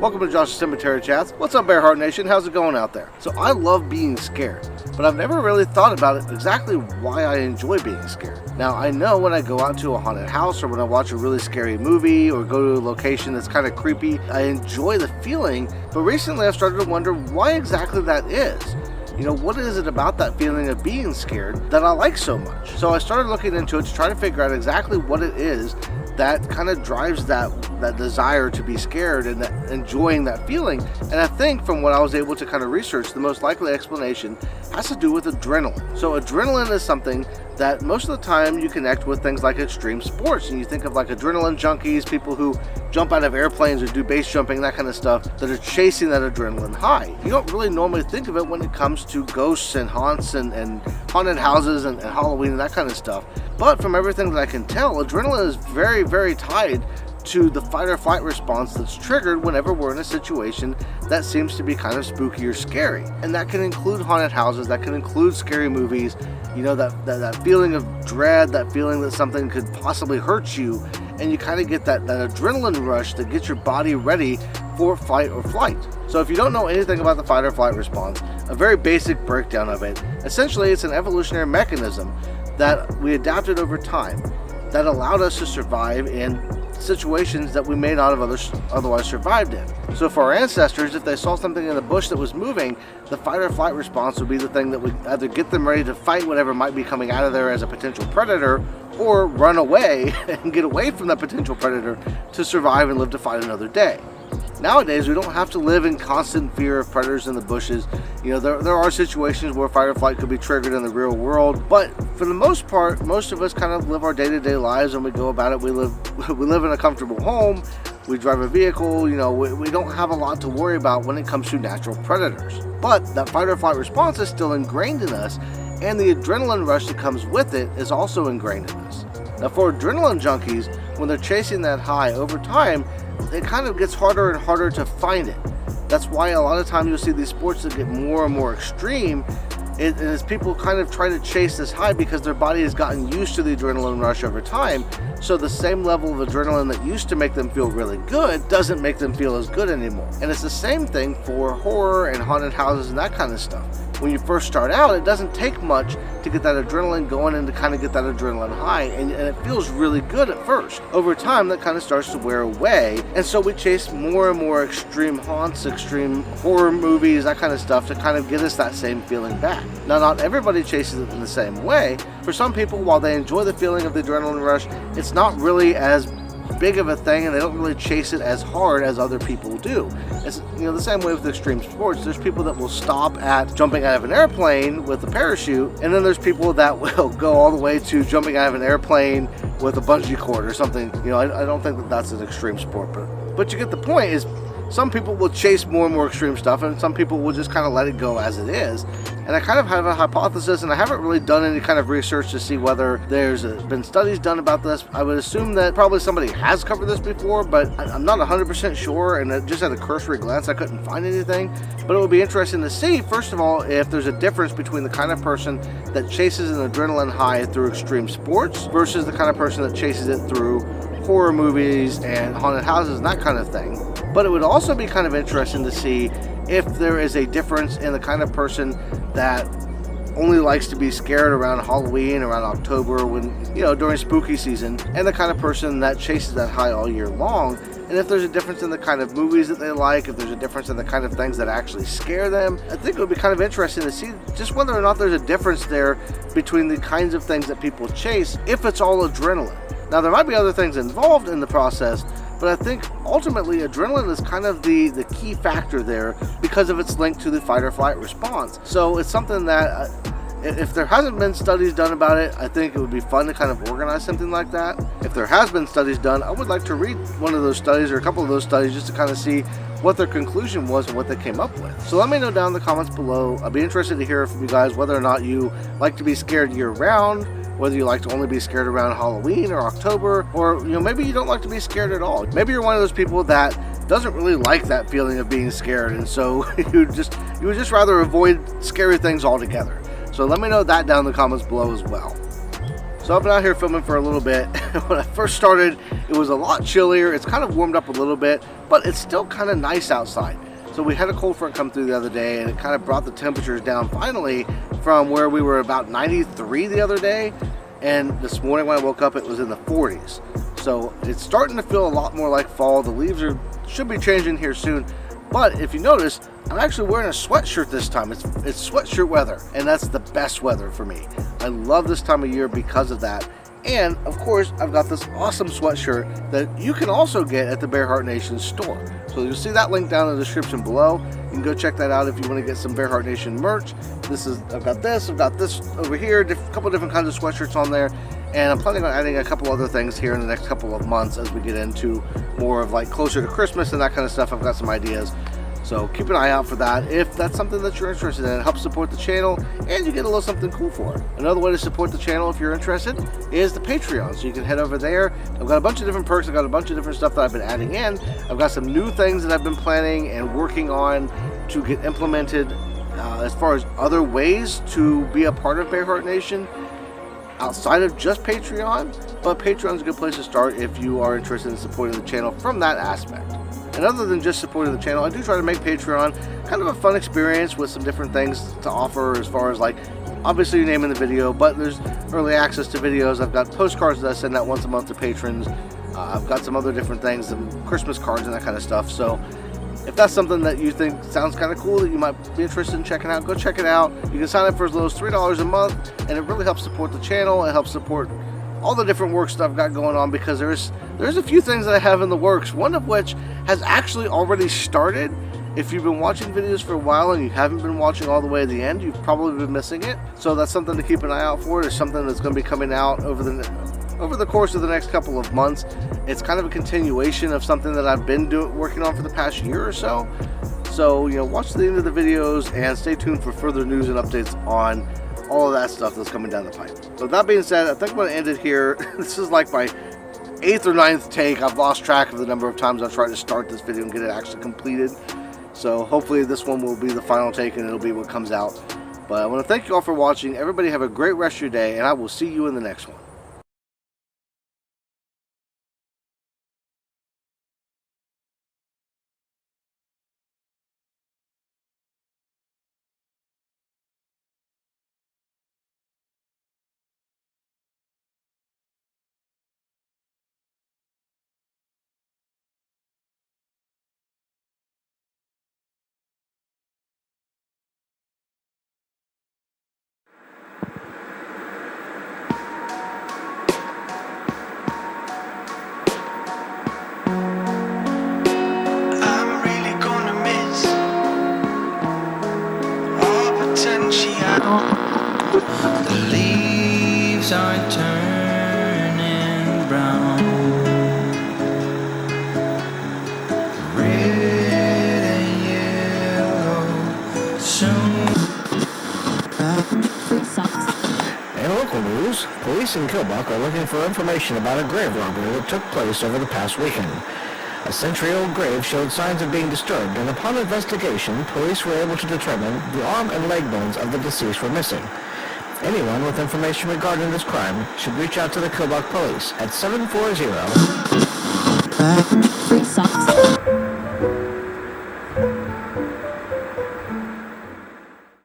Welcome to Josh's Cemetery Chats. What's up, Bearheart Nation? How's it going out there? So I love being scared, but I've never really thought about it exactly why I enjoy being scared. Now, I know when I go out to a haunted house or when I watch a really scary movie or go to a location that's kind of creepy, I enjoy the feeling, but recently I've started to wonder why exactly that is. What is it about that feeling of being scared that I like so much? So I started looking into it to try to figure out exactly what it is that kind of drives that desire to be scared and enjoying that feeling. And I think from what I was able to kind of research, the most likely explanation has to do with adrenaline. So adrenaline is something that most of the time you connect with things like extreme sports, and you think of like adrenaline junkies, people who jump out of airplanes or do base jumping, that kind of stuff, that are chasing that adrenaline high. You don't really normally think of it when it comes to ghosts and haunts and haunted houses and Halloween and that kind of stuff. But from everything that I can tell, adrenaline is very, very tied to the fight or flight response that's triggered whenever we're in a situation that seems to be kind of spooky or scary. And that can include haunted houses, that can include scary movies, that feeling of dread, that feeling that something could possibly hurt you, and you kind of get that adrenaline rush that gets your body ready for fight or flight. So if you don't know anything about the fight or flight response, a very basic breakdown of it, essentially it's an evolutionary mechanism that we adapted over time that allowed us to survive in situations that we may not have otherwise survived in. So for our ancestors, if they saw something in the bush that was moving, the fight or flight response would be the thing that would either get them ready to fight whatever might be coming out of there as a potential predator, or run away and get away from that potential predator to survive and live to fight another day. Nowadays, we don't have to live in constant fear of predators in the bushes. There are situations where fight or flight could be triggered in the real world, but for the most part, most of us kind of live our day-to-day lives and we go about it. We live in a comfortable home, we drive a vehicle, we don't have a lot to worry about when it comes to natural predators. But that fight or flight response is still ingrained in us, and the adrenaline rush that comes with it is also ingrained in us. Now, for adrenaline junkies, when they're chasing that high over time, it kind of gets harder and harder to find it. That's why a lot of times you'll see these sports that get more and more extreme, and as people kind of try to chase this high because their body has gotten used to the adrenaline rush over time. So the same level of adrenaline that used to make them feel really good doesn't make them feel as good anymore. And it's the same thing for horror and haunted houses and that kind of stuff. When you first start out, it doesn't take much to get that adrenaline going and to kind of get that adrenaline high, and it feels really good at first. Over time, that kind of starts to wear away, and so we chase more and more extreme haunts, extreme horror movies, that kind of stuff to kind of get us that same feeling back. Now, not everybody chases it in the same way. For some people, while they enjoy the feeling of the adrenaline rush, it's not really as big of a thing, and they don't really chase it as hard as other people do. It's the same way with extreme sports. There's people that will stop at jumping out of an airplane with a parachute, and then there's people that will go all the way to jumping out of an airplane with a bungee cord or something. I don't think that that's an extreme sport, but you get the point. Is some people will chase more and more extreme stuff, and some people will just kind of let it go as it is. And I kind of have a hypothesis, and I haven't really done any kind of research to see whether there's been studies done about this. I would assume that probably somebody has covered this before, but I'm not 100% sure, and just at a cursory glance, I couldn't find anything. But it would be interesting to see, first of all, if there's a difference between the kind of person that chases an adrenaline high through extreme sports versus the kind of person that chases it through horror movies and haunted houses and that kind of thing. But it would also be kind of interesting to see if there is a difference in the kind of person that only likes to be scared around Halloween, around October, when during spooky season, and the kind of person that chases that high all year long. And if there's a difference in the kind of movies that they like, if there's a difference in the kind of things that actually scare them, I think it would be kind of interesting to see just whether or not there's a difference there between the kinds of things that people chase, if it's all adrenaline. Now, there might be other things involved in the process, but I think ultimately adrenaline is kind of the key factor there because of its link to the fight or flight response. So it's something that if there hasn't been studies done about it, I think it would be fun to kind of organize something like that. If there has been studies done, I would like to read one of those studies or a couple of those studies just to kind of see what their conclusion was and what they came up with. So let me know down in the comments below. I'd be interested to hear from you guys whether or not you like to be scared year round, whether you like to only be scared around Halloween or October, or maybe you don't like to be scared at all. Maybe you're one of those people that doesn't really like that feeling of being scared, and so you would just rather avoid scary things altogether. So let me know that down in the comments below as well. So I've been out here filming for a little bit. When I first started, it was a lot chillier. It's kind of warmed up a little bit, but it's still kind of nice outside. So we had a cold front come through the other day, and it kind of brought the temperatures down finally from where we were about 93 the other day. And this morning when I woke up, it was in the 40s. So it's starting to feel a lot more like fall. The leaves should be changing here soon. But if you notice, I'm actually wearing a sweatshirt this time. It's sweatshirt weather, and that's the best weather for me. I love this time of year because of that. And of course, I've got this awesome sweatshirt that you can also get at the Bear Heart Nation store. So you'll see that link down in the description below. You can go check that out if you want to get some Bear Heart Nation merch. I've got this over here, a couple different kinds of sweatshirts on there. And I'm planning on adding a couple other things here in the next couple of months as we get into more of like closer to Christmas and that kind of stuff. I've got some ideas. So keep an eye out for that if that's something that you're interested in. It helps support the channel and you get a little something cool for it. Another way to support the channel if you're interested is the Patreon. So you can head over there. I've got a bunch of different perks. I've got a bunch of different stuff that I've been adding in. I've got some new things that I've been planning and working on to get implemented as far as other ways to be a part of Bear Heart Nation outside of just Patreon. But Patreon's a good place to start if you are interested in supporting the channel from that aspect. And other than just supporting the channel, I do try to make Patreon kind of a fun experience with some different things to offer as far as like, obviously your name in the video, but there's early access to videos. I've got postcards that I send out once a month to patrons. I've got some other different things, some Christmas cards and that kind of stuff. So if that's something that you think sounds kind of cool that you might be interested in checking out, go check it out. You can sign up for as low as $3 a month, and it really helps support the channel. It helps support all the different work stuff I've got going on, because there's a few things that I have in the works, one of which has actually already started. If you've been watching videos for a while and you haven't been watching all the way to the end, you've probably been missing it. So that's something to keep an eye out for. It's something that's going to be coming out over the course of the next couple of months. It's kind of a continuation of something that I've been working on for the past year or so. So, watch the end of the videos and stay tuned for further news and updates on all of that stuff that's coming down the pipe. So that being said, I think I'm going to end it here. This is like my 8th or 9th take. I've lost track of the number of times I've tried to start this video and get it actually completed. So hopefully this one will be the final take and it'll be what comes out. But I want to thank you all for watching. Everybody have a great rest of your day, and I will see you in the next one. The leaves are turning brown, red and yellow soon. In local news, police in Killbuck are looking for information about a grave robbery that took place over the past weekend. A century-old grave showed signs of being disturbed, and upon investigation, police were able to determine the arm and leg bones of the deceased were missing. Anyone with information regarding this crime should reach out to the Killbuck Police at 740